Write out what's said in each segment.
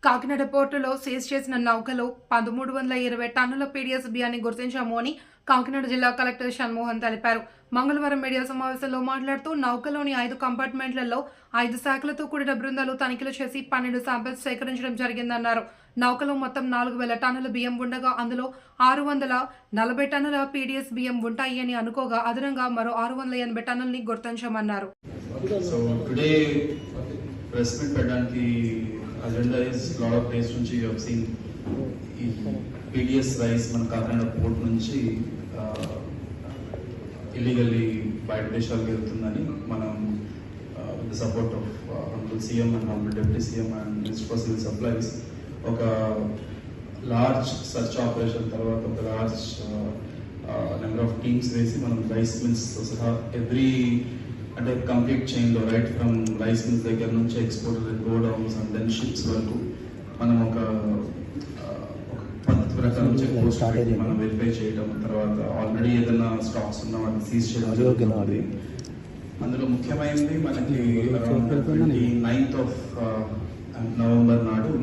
కాకినాడ పోర్టులో సీజ్ చేసిన నౌకలో 1320 టన్నుల పీడీఎస్ బియ్యాన్ని గుర్తించాము అని కాకినాడ జిల్లా కలెక్టర్ షణ్మోహన్ తెలిపారు. మంగళవారం మీడియా సమావేశంలో మాట్లాడుతూ నౌకలోని 5 కంపార్ట్మెంట్లలో 5 శాఖలతో కూడిన బృందాలు తనిఖీలు చేసి 12 శాంపిల్స్ సేకరించడం జరిగిందన్నారు. నౌకలో మొత్తం 4000 టన్నుల బియ్యం ఉండగా అందులో 640 టన్నుల పీడీఎస్ బియ్యం ఉంటాయి అని అనుకోగా అదనంగా మరో 680 టన్నుల్ని గుర్తించామన్నారు. ప్రెస్ మీట్ పెట్టడానికి agenda is lot of days నుంచి యూ హావ్ సీన్ ఈ పీడిఎస్ రైస్ మన కాకినాడ పోర్ట్ నుంచి ఇల్లీగల్లీ బయట దేశాలకు వెళ్తుందని మనం with the support of honourable CM and honourable deputy CM and minister for civil supplies ఒక లార్జ్ సర్చ్ ఆపరేషన్ తర్వాత ఒక లార్జ్ నెంబర్ ఆఫ్ టీమ్స్ వేసి మనం రైస్ మిల్స్ సహా ఎవ్రీ అంటే కంప్లీట్ చైన్లో రైట్ ఫ్రమ్ రైస్ మిల్స్ దగ్గర నుంచి exporter godowns and then ships వరకు మనం ఒక పద్ధతి ప్రకారం చెక్ పోస్ట్ పెట్టి మనం వెరిఫై చేయడం, తర్వాత ఆల్రెడీ ఏదైనా స్టాక్స్ ఉన్నా వాటిని సీజ్ చేయడం జరుగుతుంది. అందులో ముఖ్యమైనది మనకి 29th of November నాడు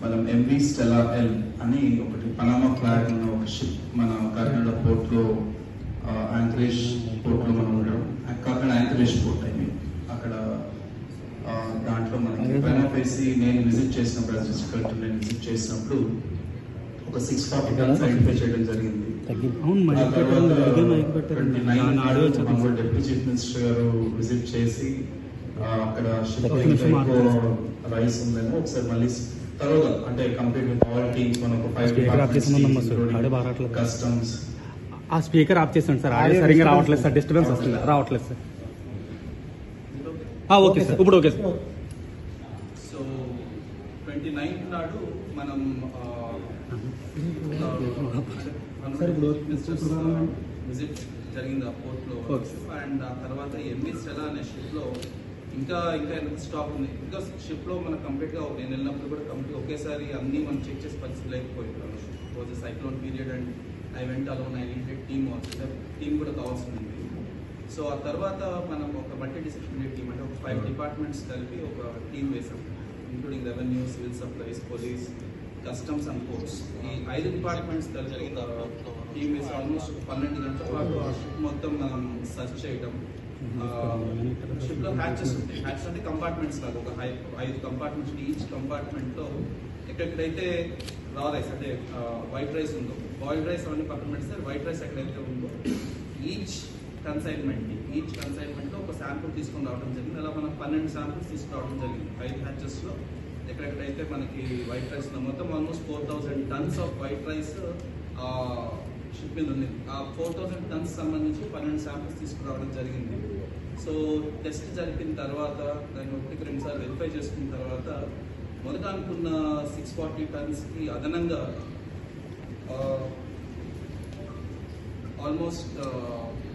మనం ఎంవి స్టెలా ఎల్ అని ఒకటి పనామా ఫ్లాగ్ ఉన్న ఒక షిప్ మన కాకినాడ పోర్ట్లో యాంకరేజ్ పోర్ట్లో మనం ఉండడం, కాకినాడ యాంకరేజ్ పోర్ట్ అయింది. అక్కడ దాంట్లో మనకి పైనపేసి నేను విజిట్ చేసినప్పుడు డిస్ట్రిక్ట్ కలెక్టర్ నేను విజిట్ చేసినప్పుడు ఒక 640 టన్స్ ఐడెంటిఫై చేయడం జరిగింది. డిప్యూటీ చీఫ్ మినిస్టర్ గారు విజిట్ చేసి అక్కడ షిప్ రైస్ ఉందేమో ఒకసారి మళ్ళీ తర్వాత అంటే కంప్లీట్ విత్ ఆల్ టీమ్స్ మనం ఒక 5 డిపార్ట్మెంట్స్ కస్టమ్స్ ఆ స్పీకర్ ఆఫ్ చేస్తాను సార్. ఆడియో సరిగ్గా రావట్లేదు సార్, డిస్టర్బెన్స్ వస్తుంది, రావట్లేదు సార్. ఓకే సార్, ఇప్పుడు ఓకే సార్. సో 29th నాడు మనం విజిట్ జరిగింది ఆ పోర్ట్లో. అండ్ ఆ తర్వాత ఎంవి స్టెలా అనే షిప్లో ఇంకా ఎంత స్టాక్ ఉంది. ఇంకా షిప్లో మనం కంప్లీట్గా నేను వెళ్ళినప్పుడు కూడా కంప్లీట్ ఒకేసారి అన్నీ మనం చెక్ చేసే పరిస్థితి లేకపోయింది. Cyclone period and I went alone, I needed team కూడా కావాల్సింది. సో ఆ తర్వాత మనం ఒక మల్టీ డిసిప్లినరీ టీమ్ అంటే ఒక 5 డిపార్ట్మెంట్స్ కలిపి ఒక టీం వేసాం, including revenue, civil supplies, police, customs and ports. ఈ 5 డిపార్ట్మెంట్స్ కలిపి టీం వేసి ఆల్మోస్ట్ 12 గంటల పాటు ఆ షిప్ మొత్తం మనం సర్చ్ చేయడం. షిప్లో హ్యాచెస్ ఉంటాయి. హ్యాచెస్ అంటే కంపార్ట్మెంట్స్ కాదు, ఒక 5 కంపార్ట్మెంట్స్. ఈచ్ కంపార్ట్మెంట్లో ఎక్కడెక్కడైతే రా రైస్ అంటే వైట్ రైస్ ఉందో, బాయిల్డ్ రైస్ అవన్నీ పక్కన పెడితే వైట్ రైస్ ఎక్కడైతే ఉందో ఈచ్ కన్సైన్మెంట్లో ఒక శాంపుల్ తీసుకొని రావడం జరిగింది. అలా మనం 12 శాంపుల్స్ తీసుకురావడం జరిగింది 5 హ్యాచెస్లో. ఎక్కడెక్కడైతే మనకి వైట్ రైస్ ఉందో మొత్తం almost 4000 tons off white rice ship మీద ఉంది. ఆ 4000 టన్స్ సంబంధించి 12 శాంపుల్స్ తీసుకురావడం జరిగింది. సో టెస్ట్ జరిపిన తర్వాత దాన్ని 1-2 సార్లు వెరిఫై చేసుకున్న తర్వాత మొదట అనుకున్న 640 టన్స్కి అదనంగా ఆల్మోస్ట్